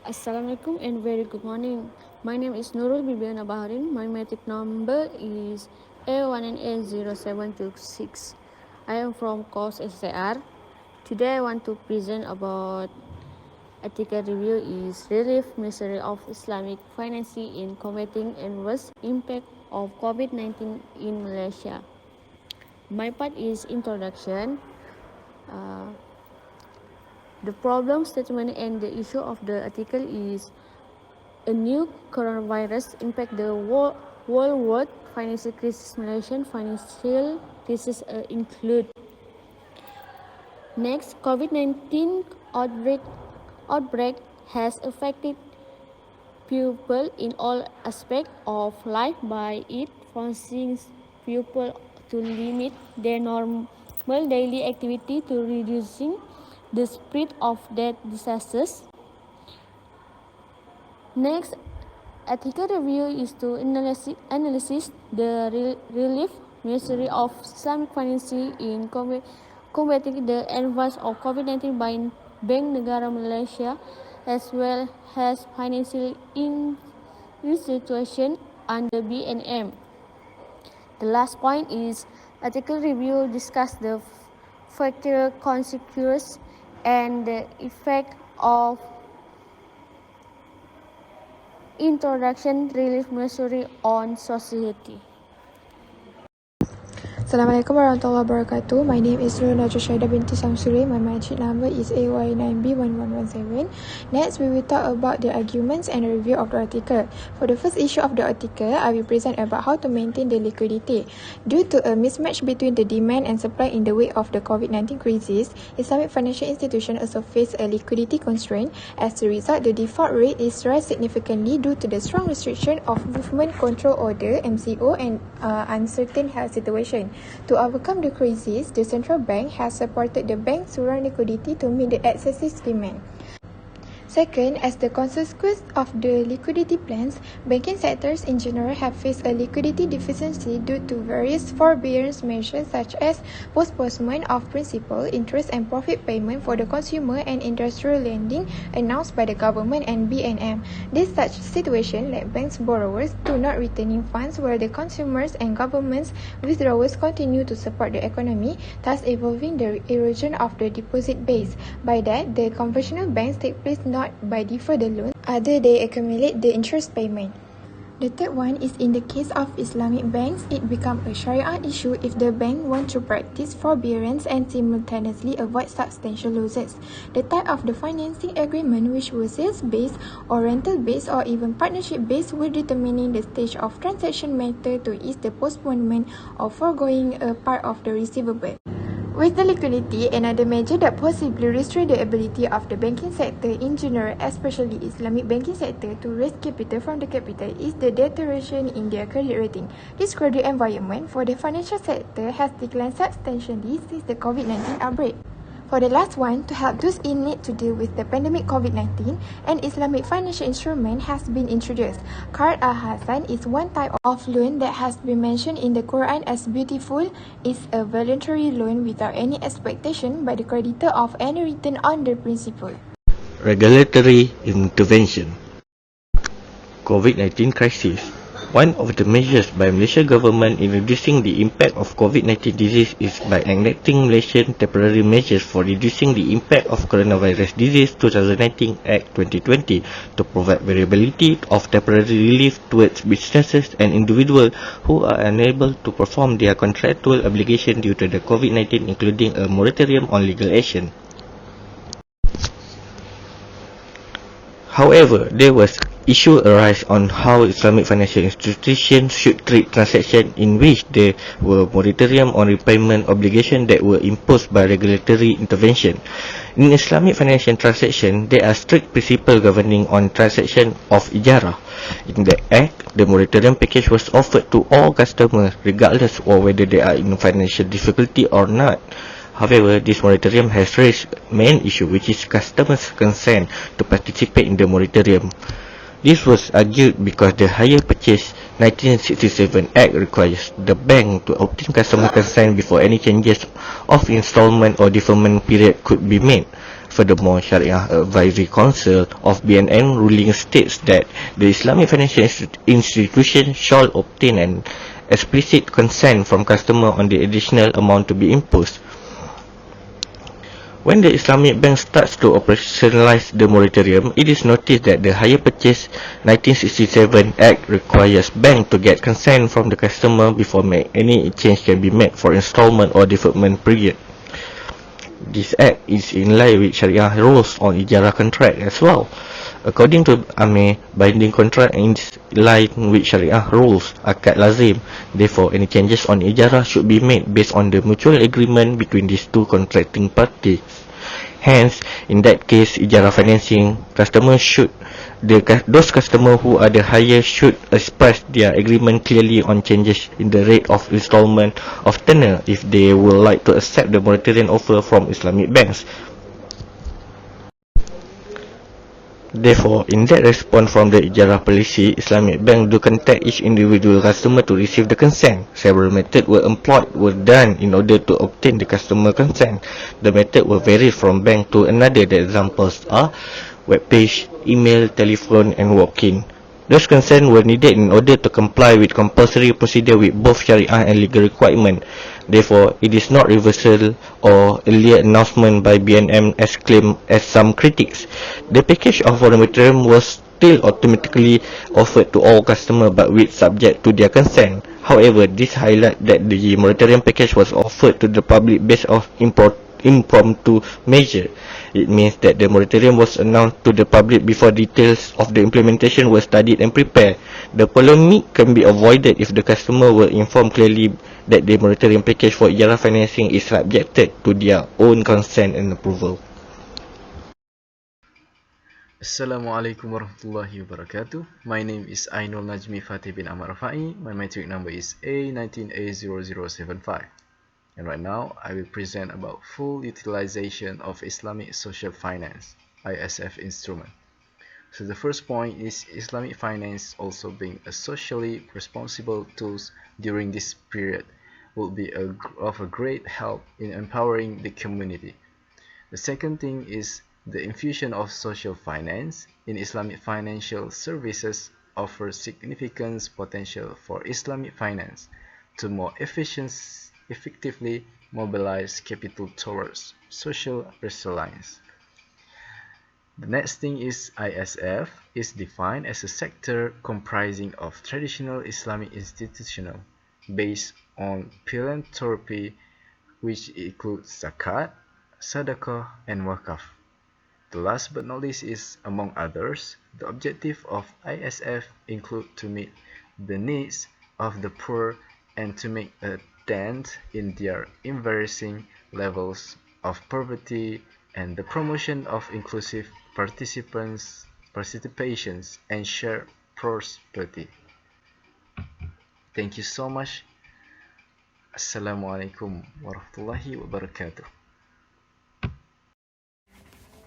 Assalamualaikum and very good morning. My name is Nurul Bibiana Baharin. My metric number is A1NA0726. I am from course SCR. Today I want to present about ethical review is relief measure of Islamic financing in combating adverse impact of COVID-19 in Malaysia. My part is introduction. The problem statement and the issue of the article is a new coronavirus impact the world financial crisis. Malaysian financial crisis include next COVID-19 outbreak has affected people in all aspects of life by it forcing people to limit their normal daily activity to reducing the spread of that disasters. Next, ethical review is to analyze the relief measure of Islamic financing in combating the adverse of COVID-19 by Bank Negara Malaysia, as well as financial institution under BNM. The last point is ethical review discuss the factor consequences and the effect of introduction relief measure on society. Assalamualaikum warahmatullahi wabarakatuh. My name is Nur Najwa Syahida binti Samsuri. My metric number is AY9B1117. Next, we will talk about the arguments and review of the article. For the first issue of the article, I will present about how to maintain the liquidity. Due to a mismatch between the demand and supply in the wake of the COVID-19 crisis, Islamic financial institutions also face a liquidity constraint. As a result, the default rate is rise significantly due to the strong restriction of movement control order (MCO) and uncertain health situation. To overcome the crisis, the central bank has supported the bank surround liquidity to meet the excessive demand. Second, as the consequence of the liquidity plans, banking sectors in general have faced a liquidity deficiency due to various forbearance measures such as postponement of principal, interest and profit payment for the consumer and industrial lending announced by the government and BNM. This such situation led banks borrowers to not returning funds while the consumers and governments withdrawals continue to support the economy, thus evolving the erosion of the deposit base. By that, the conventional banks take place not by defer the loan, other they accumulate the interest payment. The third one is in the case of Islamic banks, it becomes a Sharia issue if the bank want to practice forbearance and simultaneously avoid substantial losses. The type of the financing agreement, which was sales-based or rental-based or even partnership-based, will determine the stage of transaction matter to ease the postponement or foregoing a part of the receivable. With the liquidity, another measure that possibly restrain the ability of the banking sector in general, especially Islamic banking sector, to raise capital from the capital is the deterioration in their credit rating. This credit environment for the financial sector has declined substantially since the COVID-19 outbreak. For the last one, to help those in need to deal with the pandemic COVID-19, an Islamic financial instrument has been introduced. Qard al-Hasan is one type of loan that has been mentioned in the Quran as beautiful. It's a voluntary loan without any expectation by the creditor of any return on the principal. Regulatory intervention. COVID-19 crisis. One of the measures by Malaysia government in reducing the impact of COVID-19 disease is by enacting Malaysian temporary measures for reducing the impact of coronavirus disease 2019 Act 2020 to provide variability of temporary relief towards businesses and individuals who are unable to perform their contractual obligation due to the COVID-19, including a moratorium on legal action. However, there was issue arise on how Islamic financial institutions should treat transactions in which there were moratorium on repayment obligations that were imposed by regulatory intervention. In Islamic financial transactions, there are strict principles governing on transaction of ijarah. In the Act, the moratorium package was offered to all customers regardless of whether they are in financial difficulty or not. However, this moratorium has raised main issue, which is customers' consent to participate in the moratorium. This was argued because the Hire Purchase 1967 Act requires the bank to obtain customer consent before any changes of installment or deferment period could be made. Furthermore, Sharia Advisory Council of BNM ruling states that the Islamic financial institution shall obtain an explicit consent from customer on the additional amount to be imposed. When the Islamic Bank starts to operationalize the moratorium, it is noticed that the Hire Purchase 1967 Act requires bank to get consent from the customer before any change can be made for installment or deferment period. This act is in line with Sharia rules on Ijarah contract as well. According to AME, binding contract is in line with Sharia rules, akad lazim. Therefore, any changes on Ijarah should be made based on the mutual agreement between these two contracting parties. Hence, in that case, Ijarah financing, those customers who are the higher should express their agreement clearly on changes in the rate of installment of tenor if they would like to accept the moratorium offer from Islamic banks. Therefore, in that response from the Ijarah policy, Islamic Bank do contact each individual customer to receive the consent. Several methods were done in order to obtain the customer consent. The method will vary from bank to another. The examples are web page, email, telephone, and walk-in. Those consents were needed in order to comply with compulsory procedure with both Sharia and legal requirement. Therefore, it is not reversal or earlier announcement by BNM as claimed as some critics. The package of moratorium was still automatically offered to all customers but with subject to their consent. However, this highlights that the moratorium package was offered to the public based on impromptu measure. It means that the moratorium was announced to the public before details of the implementation were studied and prepared. The polemic can be avoided if the customer were informed clearly that the moratorium package for Ijarah financing is subjected to their own consent and approval. Assalamualaikum warahmatullahi wabarakatuh. My name is Ainul Najmi Fatih bin Ahmad Rafai. My matric number is A19A0075. And right now, I will present about full utilization of Islamic social finance, ISF instrument. So the first point is Islamic finance also being a socially responsible tools during this period will be of a great help in empowering the community. The second thing is the infusion of social finance in Islamic financial services offers significant potential for Islamic finance to more effectively mobilize capital towards social resilience. The next thing is ISF is defined as a sector comprising of traditional Islamic institutional based on philanthropy, which includes zakat, sadaqah, and wakaf. The last but not least is, among others, the objective of ISF include to meet the needs of the poor and to make a dent in their embarrassing levels of poverty and the promotion of inclusive participations and shared prosperity. Thank you so much. Assalamualaikum warahmatullahi wabarakatuh.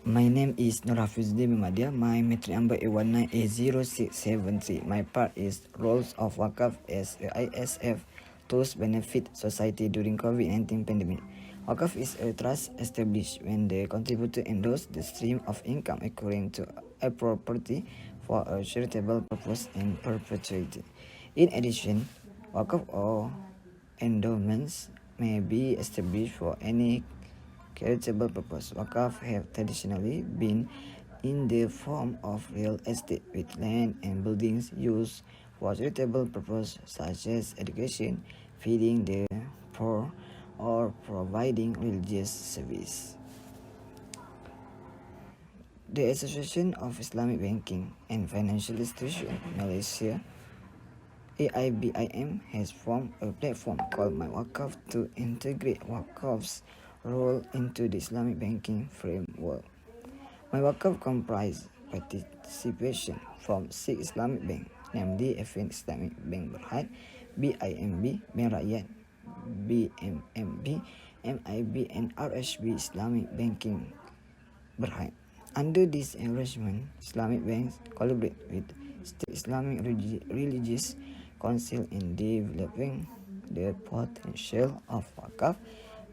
My name is Norafizuddin Mamadia. My matric number is 19A0673. My part is roles of Wakaf as a ISF tools benefit society during COVID-19 pandemic. Wakaf is a trust established when the contributor endorse the stream of income occurring to a property for a charitable purpose in perpetuity. In addition, Wakaf or endowments may be established for any charitable purpose. Wakaf have traditionally been in the form of real estate with land and buildings used for charitable purposes such as education, feeding the poor, or providing religious service. The Association of Islamic Banking and Financial Institutions Malaysia AIBIM has formed a platform called My Wakaf to integrate Wakaf's role into the Islamic banking framework. My Wakaf comprises participation from 6 Islamic banks, namely FN Islamic Bank Berhad, BIMB, Bank Rakyat, BMMB, MIB, and RHB Islamic Banking Berhad. Under this arrangement, Islamic banks collaborate with State Islamic Religious Council in developing the potential of Wakaf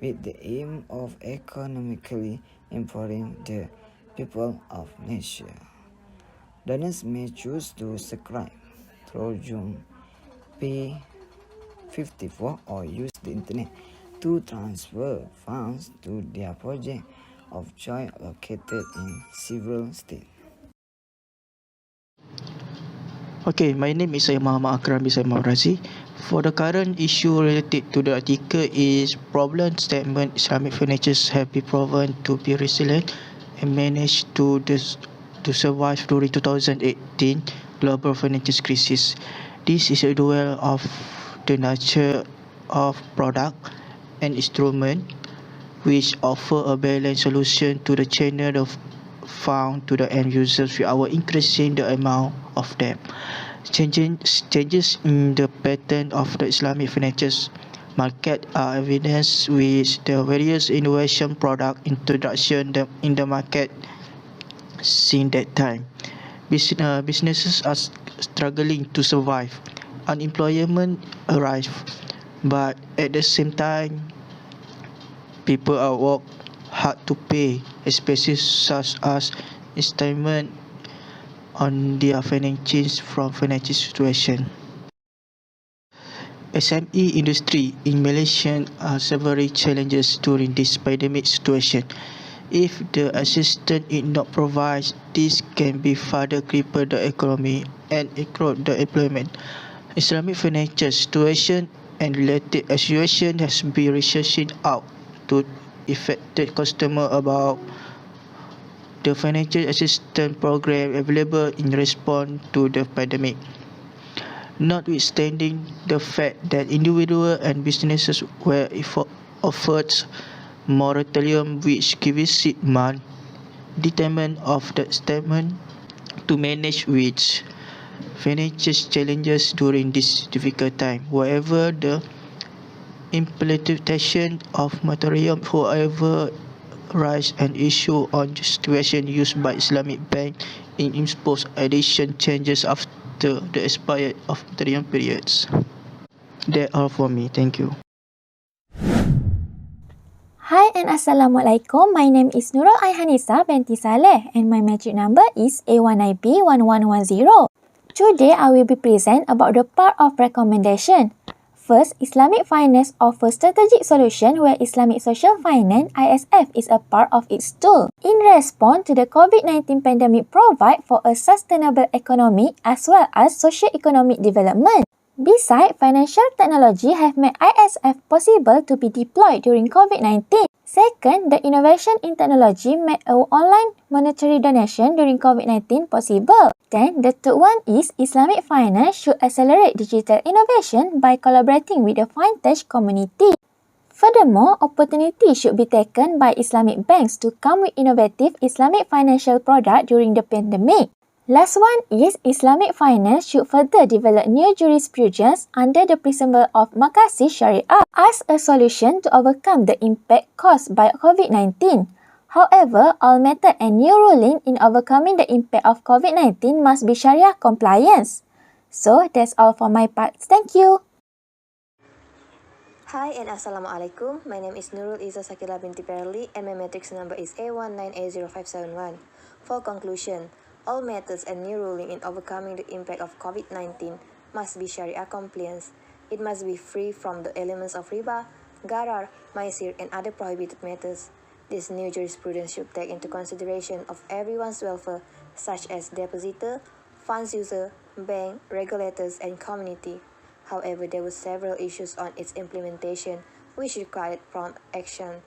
with the aim of economically empowering the people of Malaysia. Donors may choose to subscribe through Zoom, P54 or use the internet to transfer funds to their project of choice located in several states. Okay, my name is Muhammad Akram bin Saimah Razi. For the current issue related to the article is problem statement Islamic financiers have been proven to be resilient and managed to survive during 2018 global financial crisis. This is a duel of the nature of product and instrument which offer a balanced solution to the channel of found to the end users without increasing the amount of debt. Changes in the pattern of the Islamic financial market are evidenced with the various innovation product introduction in the market since that time. Businesses are struggling to survive. Unemployment arrive, but at the same time, people are work hard to pay, especially such as installment on their finances from financial situation. SME industry in Malaysia are several challenges during this pandemic situation. If the assistance is not provided, this can be further cripple the economy and erode the employment. Islamic financial situation and related association has been researching out to affected customer about the financial assistance program available in response to the pandemic. Notwithstanding the fact that individuals and businesses were offered moratorium which gives it month determined of the statement to manage with financial challenges during this difficult time. However, the implementation of moratorium however rise an issue on the situation used by Islamic Bank in impose addition changes after the expired of moratorium periods. That's all for me. Thank you. Hi and Assalamualaikum. My name is Nurul Aihanisa binti Saleh and my magic number is A1IB1110. Today I will be present about the part of recommendation. First, Islamic Finance offers strategic solution where Islamic Social Finance ISF is a part of its tool. In response to the COVID-19 pandemic provide for a sustainable economy as well as socio-economic development. Besides, financial technology have made ISF possible to be deployed during COVID-19. Second, the innovation in technology made an online monetary donation during COVID-19 possible. Then, the third one is Islamic finance should accelerate digital innovation by collaborating with the fintech community. Furthermore, opportunity should be taken by Islamic banks to come with innovative Islamic financial product during the pandemic. Last one is Islamic finance should further develop new jurisprudence under the principle of Makasih Syariah as a solution to overcome the impact caused by COVID-19. However, all method and new ruling in overcoming the impact of COVID-19 must be Sharia compliance. So, that's all for my part. Thank you. Hi and Assalamualaikum. My name is Nurul Izzah Sakila binti Perli and my matrix number is A1980571. For conclusion, all methods and new ruling in overcoming the impact of COVID-19 must be Sharia compliance. It must be free from the elements of riba, gharar, maisir and other prohibited methods. This new jurisprudence should take into consideration of everyone's welfare such as depositor, funds user, bank, regulators and community. However, there were several issues on its implementation which required prompt action.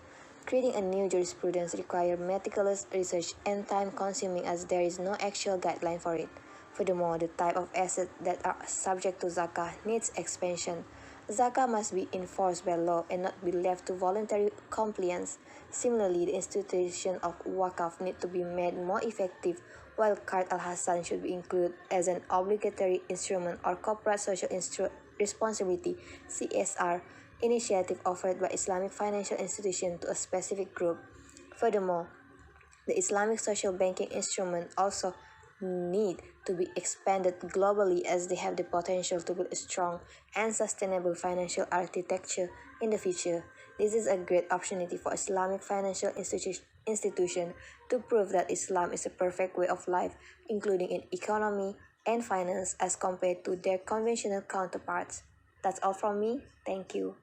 Creating a new jurisprudence requires meticulous research and time-consuming as there is no actual guideline for it. Furthermore, the type of assets that are subject to zakah needs expansion. Zakah must be enforced by law and not be left to voluntary compliance. Similarly, the institution of wakaf need to be made more effective, while Qard al-Hasan should be included as an obligatory instrument or corporate social responsibility (CSR) initiative offered by Islamic financial institution to a specific group. Furthermore, the Islamic social banking instrument also need to be expanded globally as they have the potential to build a strong and sustainable financial architecture in the future. This is a great opportunity for Islamic financial institutions to prove that Islam is a perfect way of life, including in economy and finance as compared to their conventional counterparts. That's all from me. Thank you.